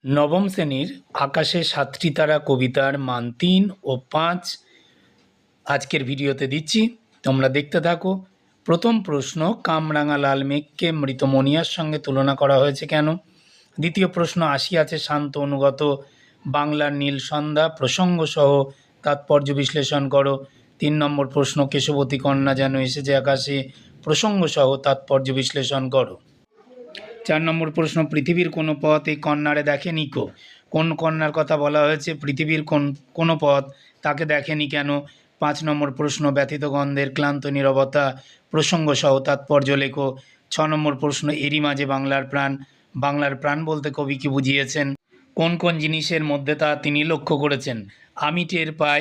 নবম শ্রেণীর আকাশে সাতটি তারা কবিতার মান ৩ ও ৫ আজকের ভিডিওতে দিচ্ছি, তোমরা দেখতে থাকো। প্রথম প্রশ্ন, কামরাঙা লাল মেঘকে মৃত মনিয়ার সঙ্গে তুলনা করা হয়েছে কেন? দ্বিতীয় প্রশ্ন, আসিয়াছে শান্ত অনুগত বাংলার নীল সন্ধ্যা প্রসঙ্গসহ তাৎপর্য বিশ্লেষণ করো। ৩ নম্বর প্রশ্ন, কেশবতী কন্যা যেন এসেছে আকাশে প্রসঙ্গসহ তাৎপর্য বিশ্লেষণ করো। ৪ নম্বর প্রশ্ন, পৃথিবীর কোনো পথ এই কন্যারে দেখেনি কো? কোন কন্যার কথা বলা হয়েছে? পৃথিবীর কোনো পথ তাকে দেখেনি কেন? ৫ নম্বর প্রশ্ন, ব্যথিত গন্ধের ক্লান্ত নীরবতা প্রসঙ্গসহ তাৎপর্য লেখো। ৬ নম্বর প্রশ্ন, এরই মাঝে বাংলার প্রাণ। বাংলার প্রাণ বলতে কবি কি বুঝিয়েছেন? কোন কোন জিনিসের মধ্যে তা তিনি লক্ষ্য করেছেন? আমি টের পাই,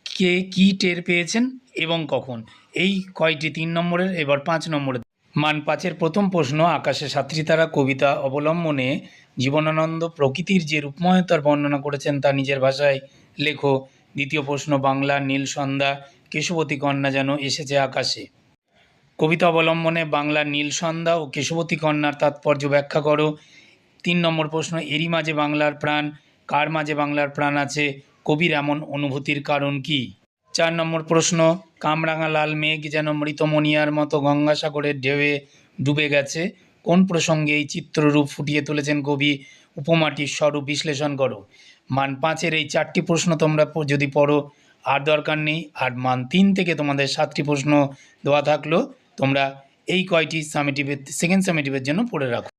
কে কি টের পেয়েছেন এবং কখন? এই কয়টি ৩ নম্বরের। এবার ৫ নম্বরের মান ৫-এর প্রথম প্রশ্ন, আকাশে সাতটি তারা কবিতা অবলম্বনে জীবনানন্দ প্রকৃতির যে রূপময়তার বর্ণনা করেছেন তা নিজের ভাষায় লেখো। দ্বিতীয় প্রশ্ন, বাংলার নীল সন্ধ্যা কেশবতী কন্যা যেন এসেছে আকাশে। কবিতা অবলম্বনে বাংলার নীল সন্ধ্যা ও কেশবতী কন্যার তাৎপর্য ব্যাখ্যা করো। ৩ নম্বর প্রশ্ন, এরই মাঝে বাংলার প্রাণ। কার মাঝে বাংলার প্রাণ আছে? কবির এমন অনুভূতির কারণ কি? ৪ নম্বর প্রশ্ন, কামরাঙা লাল মেঘ যেন মৃত মনিয়ার মতো গঙ্গাসাগরের ঢেউয়ে ডুবে গেছে, কোন প্রসঙ্গে এই চিত্ররূপ ফুটিয়ে তুলেছেন কবি? উপমাটির স্বরূপ বিশ্লেষণ করো। মান ৫-এর এই ৪টি প্রশ্ন তোমরা যদি পড়ো আর দরকার নেই। আর মান ৩ থেকে তোমাদের 7টি প্রশ্ন দেওয়া থাকলো, তোমরা এই কয়টি সামেটিভের সেকেন্ড সামেটিভের জন্য পড়ে রাখো।